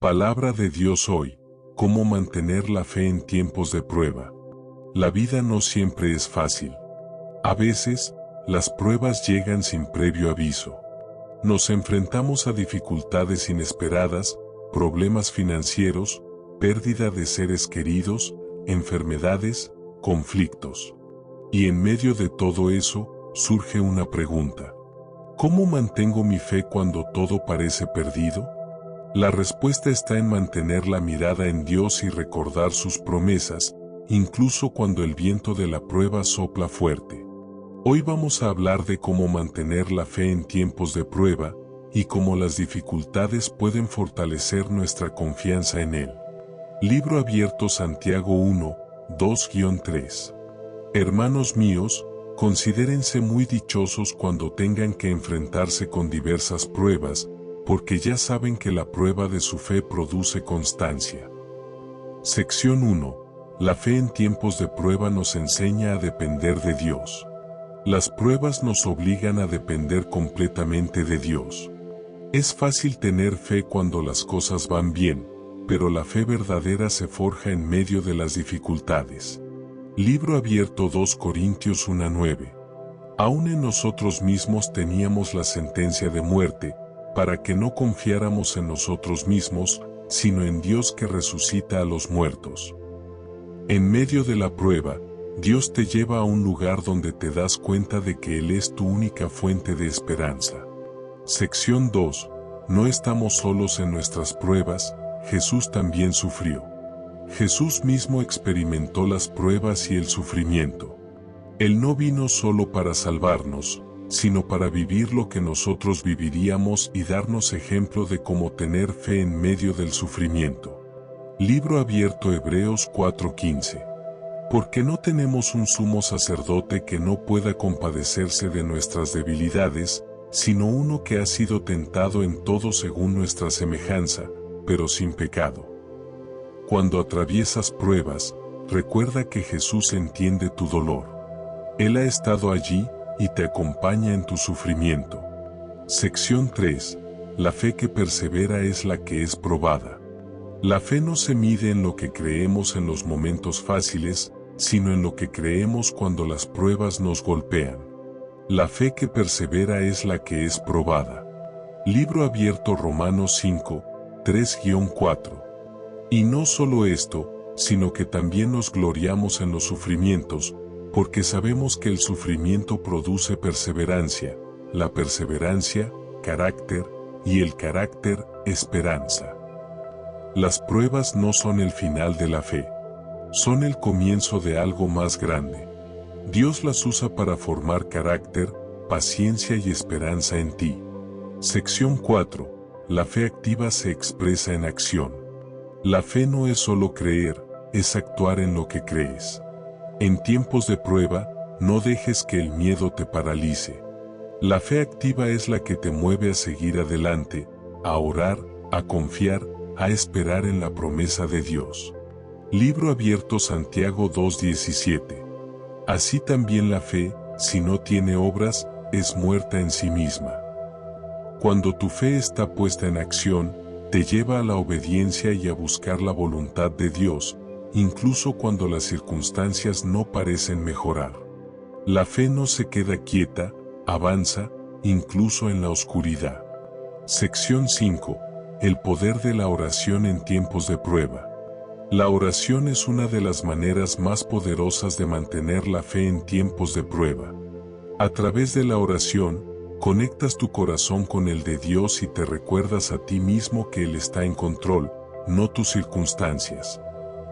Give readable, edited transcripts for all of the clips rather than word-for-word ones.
Palabra de Dios hoy. ¿Cómo mantener la fe en tiempos de prueba? La vida no siempre es fácil. A veces, las pruebas llegan sin previo aviso. Nos enfrentamos a dificultades inesperadas, problemas financieros, pérdida de seres queridos, enfermedades, conflictos. Y en medio de todo eso, surge una pregunta. ¿Cómo mantengo mi fe cuando todo parece perdido? La respuesta está en mantener la mirada en Dios y recordar sus promesas, incluso cuando el viento de la prueba sopla fuerte. Hoy vamos a hablar de cómo mantener la fe en tiempos de prueba, y cómo las dificultades pueden fortalecer nuestra confianza en Él. Libro abierto Santiago 1, 2-3. Hermanos míos, considérense muy dichosos cuando tengan que enfrentarse con diversas pruebas, porque ya saben que la prueba de su fe produce constancia. Sección 1. La fe en tiempos de prueba nos enseña a depender de Dios. Las pruebas nos obligan a depender completamente de Dios. Es fácil tener fe cuando las cosas van bien, pero la fe verdadera se forja en medio de las dificultades. Libro abierto 2 Corintios 1:9. Aún en nosotros mismos teníamos la sentencia de muerte, para que no confiáramos en nosotros mismos, sino en Dios que resucita a los muertos. En medio de la prueba, Dios te lleva a un lugar donde te das cuenta de que Él es tu única fuente de esperanza. Sección 2. No estamos solos en nuestras pruebas, Jesús también sufrió. Jesús mismo experimentó las pruebas y el sufrimiento. Él no vino solo para salvarnos, sino para vivir lo que nosotros viviríamos y darnos ejemplo de cómo tener fe en medio del sufrimiento. Libro abierto Hebreos 4:15. Porque no tenemos un sumo sacerdote que no pueda compadecerse de nuestras debilidades, sino uno que ha sido tentado en todo según nuestra semejanza, pero sin pecado. Cuando atraviesas pruebas, recuerda que Jesús entiende tu dolor. Él ha estado allí y te acompaña en tu sufrimiento. Sección 3. La fe que persevera es la que es probada. La fe no se mide en lo que creemos en los momentos fáciles, sino en lo que creemos cuando las pruebas nos golpean. La fe que persevera es la que es probada. Libro abierto Romanos 5, 3-4. Y no solo esto, sino que también nos gloriamos en los sufrimientos, porque sabemos que el sufrimiento produce perseverancia, la perseverancia, carácter, y el carácter, esperanza. Las pruebas no son el final de la fe. Son el comienzo de algo más grande. Dios las usa para formar carácter, paciencia y esperanza en ti. Sección 4. La fe activa se expresa en acción. La fe no es solo creer, es actuar en lo que crees. En tiempos de prueba, no dejes que el miedo te paralice. La fe activa es la que te mueve a seguir adelante, a orar, a confiar, a esperar en la promesa de Dios. Libro abierto Santiago 2:17. Así también la fe, si no tiene obras, es muerta en sí misma. Cuando tu fe está puesta en acción, te lleva a la obediencia y a buscar la voluntad de Dios, incluso cuando las circunstancias no parecen mejorar. La fe no se queda quieta, avanza, incluso en la oscuridad. Sección 5. El poder de la oración en tiempos de prueba. La oración es una de las maneras más poderosas de mantener la fe en tiempos de prueba. A través de la oración, conectas tu corazón con el de Dios y te recuerdas a ti mismo que Él está en control, no tus circunstancias.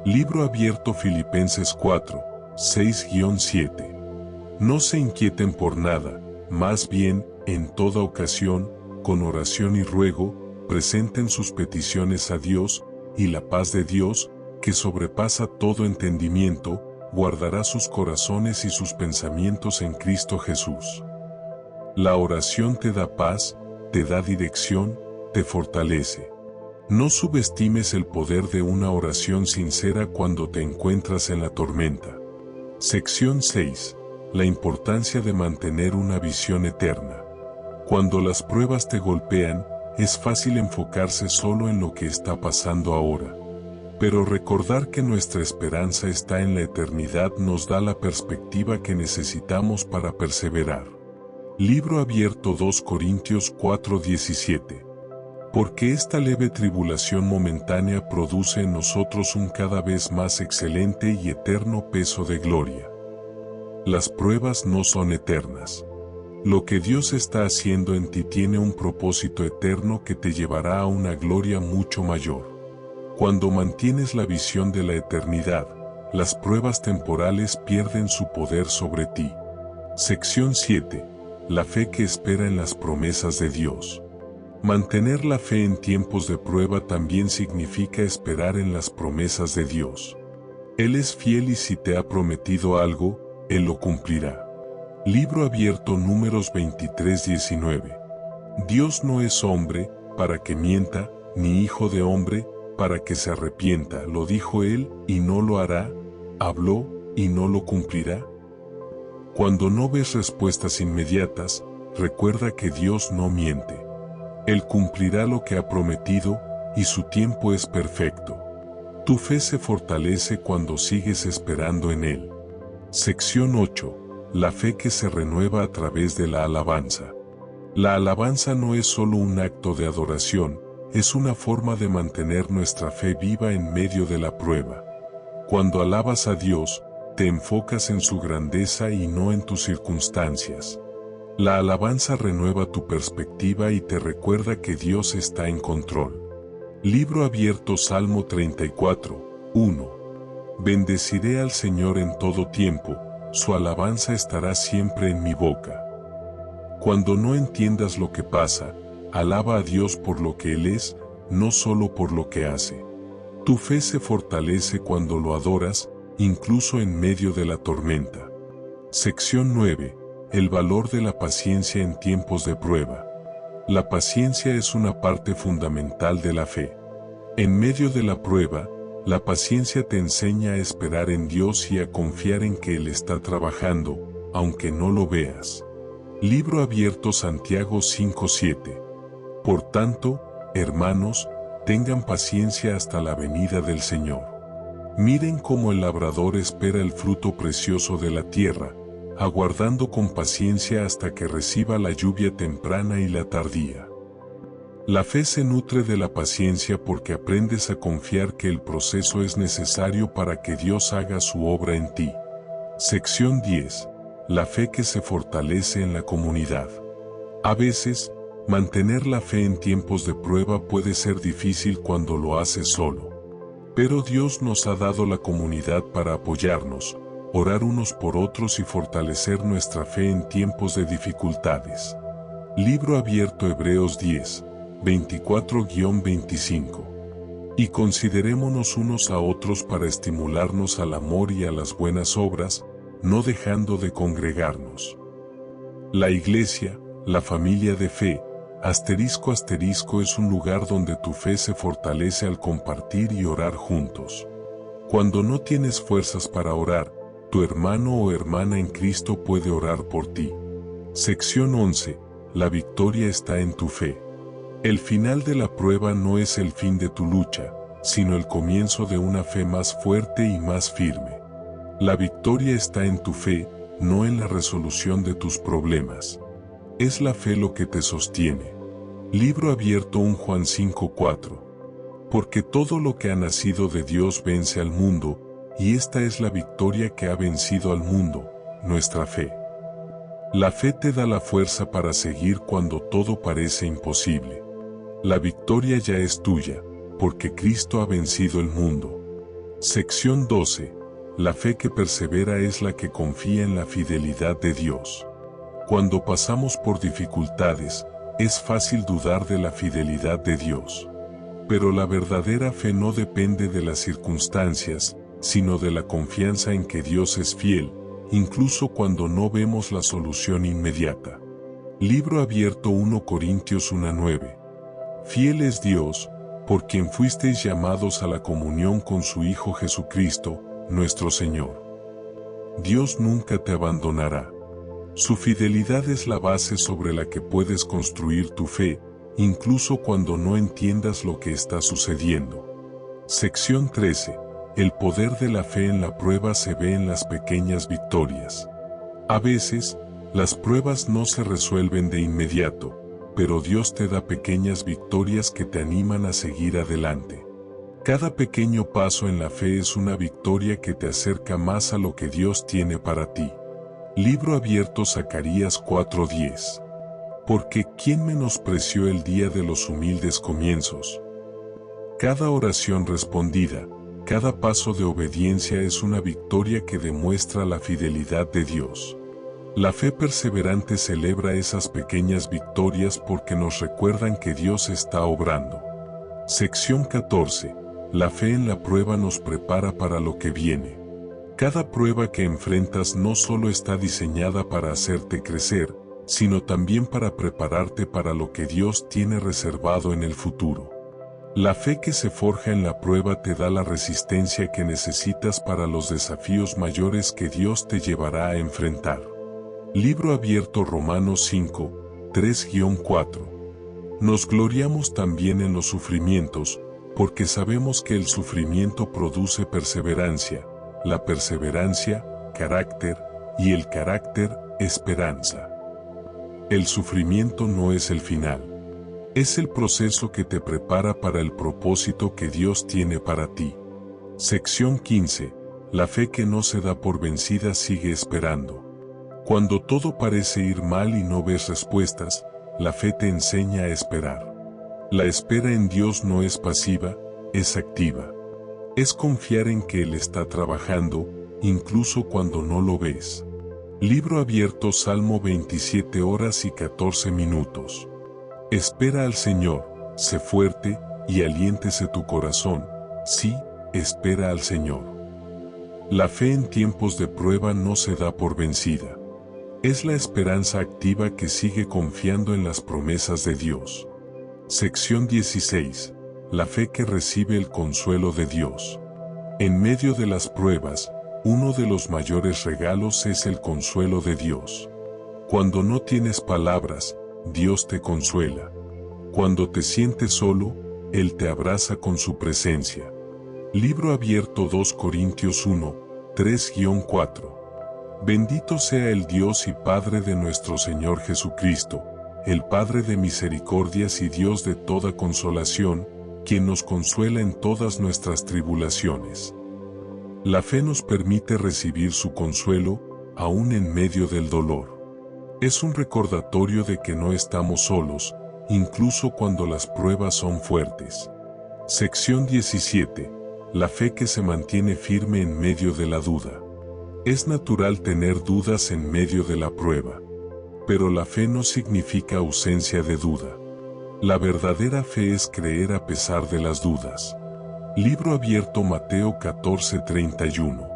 Libro abierto Filipenses 4, 6-7. No se inquieten por nada, más bien, en toda ocasión, con oración y ruego, presenten sus peticiones a Dios, y la paz de Dios, que sobrepasa todo entendimiento, guardará sus corazones y sus pensamientos en Cristo Jesús. La oración te da paz, te da dirección, te fortalece. No subestimes el poder de una oración sincera cuando te encuentras en la tormenta. Sección 6. La importancia de mantener una visión eterna. Cuando las pruebas te golpean, es fácil enfocarse solo en lo que está pasando ahora. Pero recordar que nuestra esperanza está en la eternidad nos da la perspectiva que necesitamos para perseverar. Libro abierto 2 Corintios 4:17. Porque esta leve tribulación momentánea produce en nosotros un cada vez más excelente y eterno peso de gloria. Las pruebas no son eternas. Lo que Dios está haciendo en ti tiene un propósito eterno que te llevará a una gloria mucho mayor. Cuando mantienes la visión de la eternidad, las pruebas temporales pierden su poder sobre ti. Sección 7. La fe que espera en las promesas de Dios. Mantener la fe en tiempos de prueba también significa esperar en las promesas de Dios. Él es fiel y si te ha prometido algo, Él lo cumplirá. Libro abierto Números 23:19. Dios no es hombre, para que mienta, ni hijo de hombre, para que se arrepienta. Lo dijo Él, y no lo hará, habló, y no lo cumplirá. Cuando no ves respuestas inmediatas, recuerda que Dios no miente. Él cumplirá lo que ha prometido, y su tiempo es perfecto. Tu fe se fortalece cuando sigues esperando en Él. Sección 8. La fe que se renueva a través de la alabanza. La alabanza no es solo un acto de adoración, es una forma de mantener nuestra fe viva en medio de la prueba. Cuando alabas a Dios, te enfocas en su grandeza y no en tus circunstancias. La alabanza renueva tu perspectiva y te recuerda que Dios está en control. Libro abierto Salmo 34:1. Bendeciré al Señor en todo tiempo, su alabanza estará siempre en mi boca. Cuando no entiendas lo que pasa, alaba a Dios por lo que Él es, no solo por lo que hace. Tu fe se fortalece cuando lo adoras, incluso en medio de la tormenta. Sección 9. El valor de la paciencia en tiempos de prueba. La paciencia es una parte fundamental de la fe. En medio de la prueba, la paciencia te enseña a esperar en Dios y a confiar en que Él está trabajando, aunque no lo veas. Libro abierto Santiago 5:7. Por tanto, hermanos, tengan paciencia hasta la venida del Señor. Miren cómo el labrador espera el fruto precioso de la tierra, aguardando con paciencia hasta que reciba la lluvia temprana y la tardía. La fe se nutre de la paciencia porque aprendes a confiar que el proceso es necesario para que Dios haga su obra en ti. Sección 10. La fe que se fortalece en la comunidad. A veces, mantener la fe en tiempos de prueba puede ser difícil cuando lo haces solo. Pero Dios nos ha dado la comunidad para apoyarnos, orar unos por otros y fortalecer nuestra fe en tiempos de dificultades. Libro abierto Hebreos 10:24-25. Y considerémonos unos a otros para estimularnos al amor y a las buenas obras, no dejando de congregarnos. La iglesia, la familia de fe, ***, es un lugar donde tu fe se fortalece al compartir y orar juntos. Cuando no tienes fuerzas para orar, tu hermano o hermana en Cristo puede orar por ti. Sección 11. La victoria está en tu fe. El final de la prueba no es el fin de tu lucha, sino el comienzo de una fe más fuerte y más firme. La victoria está en tu fe, no en la resolución de tus problemas. Es la fe lo que te sostiene. Libro abierto 1 Juan 5:4. Porque todo lo que ha nacido de Dios vence al mundo, y esta es la victoria que ha vencido al mundo, nuestra fe. La fe te da la fuerza para seguir cuando todo parece imposible. La victoria ya es tuya, porque Cristo ha vencido el mundo. Sección 12. La fe que persevera es la que confía en la fidelidad de Dios. Cuando pasamos por dificultades, es fácil dudar de la fidelidad de Dios. Pero la verdadera fe no depende de las circunstancias, sino de la confianza en que Dios es fiel, incluso cuando no vemos la solución inmediata. Libro abierto 1 Corintios 1:9. Fiel es Dios, por quien fuisteis llamados a la comunión con su Hijo Jesucristo, nuestro Señor. Dios nunca te abandonará. Su fidelidad es la base sobre la que puedes construir tu fe, incluso cuando no entiendas lo que está sucediendo. Sección 13. El poder de la fe en la prueba se ve en las pequeñas victorias. A veces, las pruebas no se resuelven de inmediato, pero Dios te da pequeñas victorias que te animan a seguir adelante. Cada pequeño paso en la fe es una victoria que te acerca más a lo que Dios tiene para ti. Libro abierto Zacarías 4:10. Porque ¿quién menospreció el día de los humildes comienzos? Cada oración respondida, cada paso de obediencia es una victoria que demuestra la fidelidad de Dios. La fe perseverante celebra esas pequeñas victorias porque nos recuerdan que Dios está obrando. Sección 14. La fe en la prueba nos prepara para lo que viene. Cada prueba que enfrentas no solo está diseñada para hacerte crecer, sino también para prepararte para lo que Dios tiene reservado en el futuro. La fe que se forja en la prueba te da la resistencia que necesitas para los desafíos mayores que Dios te llevará a enfrentar. Libro abierto Romanos 5, 3-4. Nos gloriamos también en los sufrimientos, porque sabemos que el sufrimiento produce perseverancia, la perseverancia, carácter, y el carácter, esperanza. El sufrimiento no es el final. Es el proceso que te prepara para el propósito que Dios tiene para ti. Sección 15. La fe que no se da por vencida sigue esperando. Cuando todo parece ir mal y no ves respuestas, la fe te enseña a esperar. La espera en Dios no es pasiva, es activa. Es confiar en que Él está trabajando, incluso cuando no lo ves. Libro abierto Salmo 27 horas y 14 minutos. Espera al Señor, sé fuerte, y aliéntese tu corazón, sí, espera al Señor. La fe en tiempos de prueba no se da por vencida. Es la esperanza activa que sigue confiando en las promesas de Dios. Sección 16. La fe que recibe el consuelo de Dios. En medio de las pruebas, uno de los mayores regalos es el consuelo de Dios. Cuando no tienes palabras, Dios te consuela. Cuando te sientes solo, Él te abraza con su presencia. Libro abierto 2 Corintios 1, 3-4. Bendito sea el Dios y Padre de nuestro Señor Jesucristo, el Padre de misericordias y Dios de toda consolación, quien nos consuela en todas nuestras tribulaciones. La fe nos permite recibir su consuelo, aún en medio del dolor. Es un recordatorio de que no estamos solos, incluso cuando las pruebas son fuertes. Sección 17. La fe que se mantiene firme en medio de la duda. Es natural tener dudas en medio de la prueba. Pero la fe no significa ausencia de duda. La verdadera fe es creer a pesar de las dudas. Libro abierto Mateo 14:31.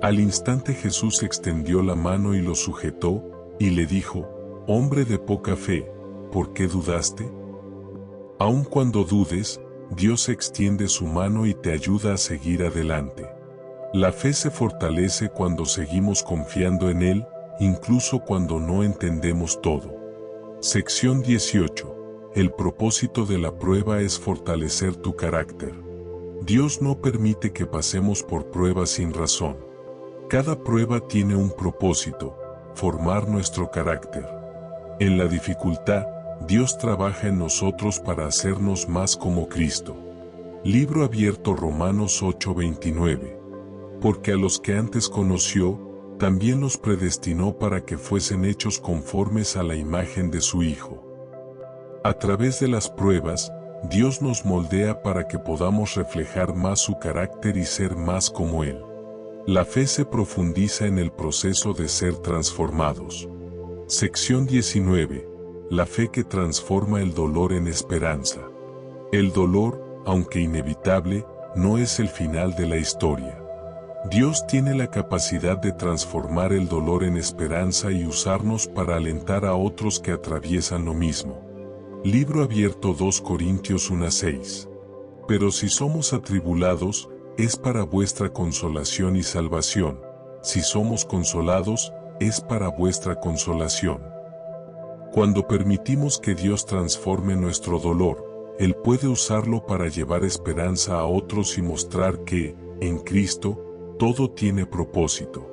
Al instante Jesús extendió la mano y lo sujetó, y le dijo: «Hombre de poca fe, ¿por qué dudaste?». Aun cuando dudes, Dios extiende su mano y te ayuda a seguir adelante. La fe se fortalece cuando seguimos confiando en Él, incluso cuando no entendemos todo. Sección 18. El propósito de la prueba es fortalecer tu carácter. Dios no permite que pasemos por pruebas sin razón. Cada prueba tiene un propósito: formar nuestro carácter. En la dificultad, Dios trabaja en nosotros para hacernos más como Cristo. Libro abierto Romanos 8:29. Porque a los que antes conoció, también los predestinó para que fuesen hechos conformes a la imagen de su Hijo. A través de las pruebas, Dios nos moldea para que podamos reflejar más su carácter y ser más como Él. La fe se profundiza en el proceso de ser transformados. Sección 19. La fe que transforma el dolor en esperanza. El dolor, aunque inevitable, no es el final de la historia. Dios tiene la capacidad de transformar el dolor en esperanza y usarnos para alentar a otros que atraviesan lo mismo. Libro abierto 2 Corintios 1:6. Pero si somos atribulados, es para vuestra consolación y salvación. Si somos consolados, es para vuestra consolación. Cuando permitimos que Dios transforme nuestro dolor, Él puede usarlo para llevar esperanza a otros y mostrar que, en Cristo, todo tiene propósito.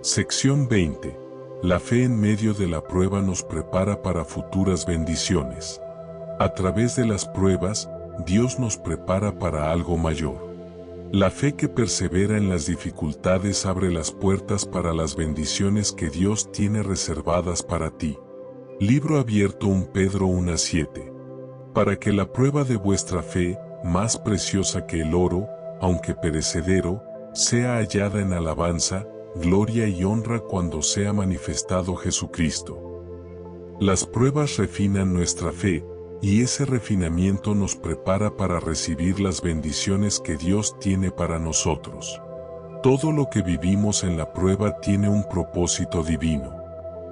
Sección 20. La fe en medio de la prueba nos prepara para futuras bendiciones. A través de las pruebas, Dios nos prepara para algo mayor. La fe que persevera en las dificultades abre las puertas para las bendiciones que Dios tiene reservadas para ti. Libro abierto 1 Pedro 1:7. Para que la prueba de vuestra fe, más preciosa que el oro, aunque perecedero, sea hallada en alabanza, gloria y honra cuando sea manifestado Jesucristo. Las pruebas refinan nuestra fe, y ese refinamiento nos prepara para recibir las bendiciones que Dios tiene para nosotros. Todo lo que vivimos en la prueba tiene un propósito divino.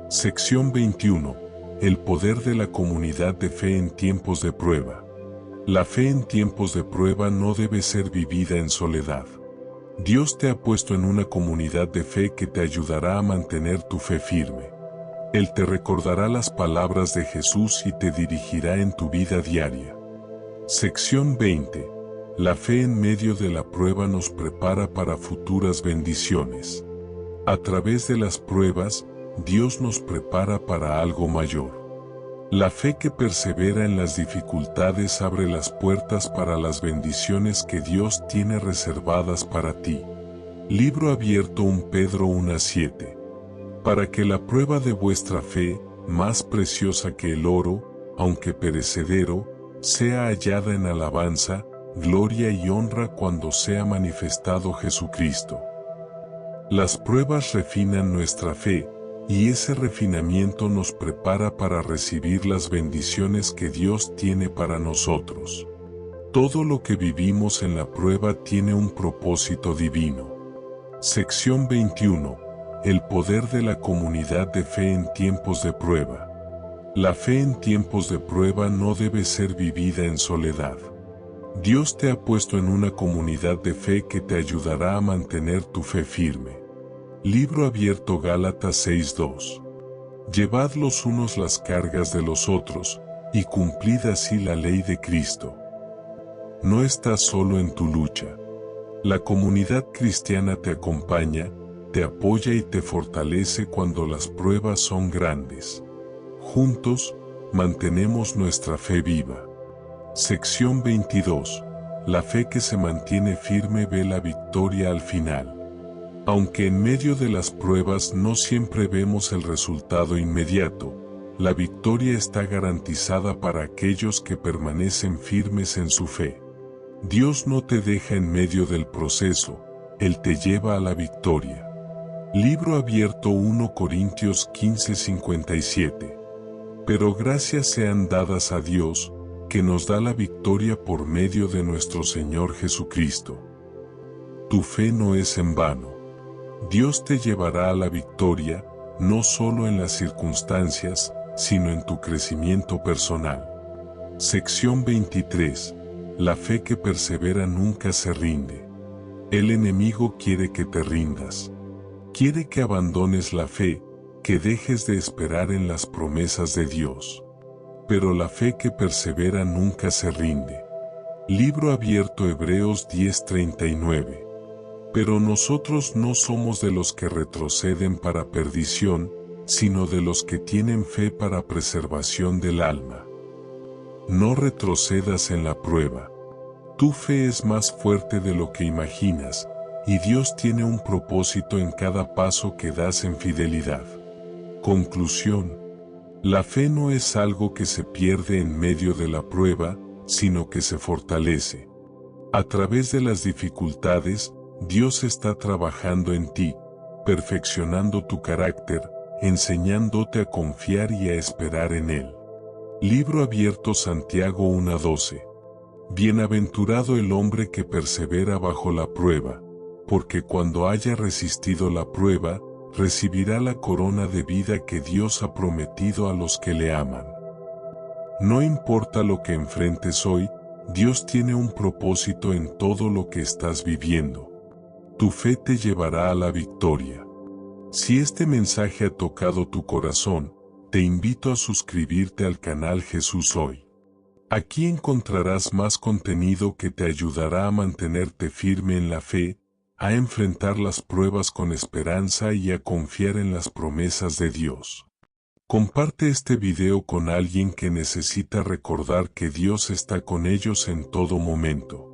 Sección 21. El poder de la comunidad de fe en tiempos de prueba. La fe en tiempos de prueba no debe ser vivida en soledad. Dios te ha puesto en una comunidad de fe que te ayudará a mantener tu fe firme. Él te recordará las palabras de Jesús y te dirigirá en tu vida diaria. Sección 20. La fe en medio de la prueba nos prepara para futuras bendiciones. A través de las pruebas, Dios nos prepara para algo mayor. La fe que persevera en las dificultades abre las puertas para las bendiciones que Dios tiene reservadas para ti. Libro abierto 1 Pedro 1:7. Para que la prueba de vuestra fe, más preciosa que el oro, aunque perecedero, sea hallada en alabanza, gloria y honra cuando sea manifestado Jesucristo. Las pruebas refinan nuestra fe, y ese refinamiento nos prepara para recibir las bendiciones que Dios tiene para nosotros. Todo lo que vivimos en la prueba tiene un propósito divino. Sección 21. El poder de la comunidad de fe en tiempos de prueba. La fe en tiempos de prueba no debe ser vivida en soledad. Dios te ha puesto en una comunidad de fe que te ayudará a mantener tu fe firme. Libro abierto Gálatas 6:2. Llevad los unos las cargas de los otros, y cumplid así la ley de Cristo. No estás solo en tu lucha. La comunidad cristiana te acompaña, te apoya y te fortalece cuando las pruebas son grandes. Juntos, mantenemos nuestra fe viva. Sección 22. La fe que se mantiene firme ve la victoria al final. Aunque en medio de las pruebas no siempre vemos el resultado inmediato, la victoria está garantizada para aquellos que permanecen firmes en su fe. Dios no te deja en medio del proceso, Él te lleva a la victoria. Libro abierto 1 Corintios 15:57. Pero gracias sean dadas a Dios, que nos da la victoria por medio de nuestro Señor Jesucristo. Tu fe no es en vano. Dios te llevará a la victoria, no solo en las circunstancias, sino en tu crecimiento personal. Sección 23. La fe que persevera nunca se rinde. El enemigo quiere que te rindas. Quiere que abandones la fe, que dejes de esperar en las promesas de Dios. Pero la fe que persevera nunca se rinde. Libro abierto Hebreos 10:39. Pero nosotros no somos de los que retroceden para perdición, sino de los que tienen fe para preservación del alma. No retrocedas en la prueba. Tu fe es más fuerte de lo que imaginas, y Dios tiene un propósito en cada paso que das en fidelidad. Conclusión. La fe no es algo que se pierde en medio de la prueba, sino que se fortalece. A través de las dificultades, Dios está trabajando en ti, perfeccionando tu carácter, enseñándote a confiar y a esperar en Él. Libro abierto Santiago 1:12. Bienaventurado el hombre que persevera bajo la prueba, porque cuando haya resistido la prueba, recibirá la corona de vida que Dios ha prometido a los que le aman. No importa lo que enfrentes hoy, Dios tiene un propósito en todo lo que estás viviendo. Tu fe te llevará a la victoria. Si este mensaje ha tocado tu corazón, Te invito a suscribirte al canal Jesús Hoy. Aquí encontrarás más contenido que te ayudará a mantenerte firme en la fe, a enfrentar las pruebas con esperanza y a confiar en las promesas de Dios. Comparte este video con alguien que necesita recordar que Dios está con ellos en todo momento.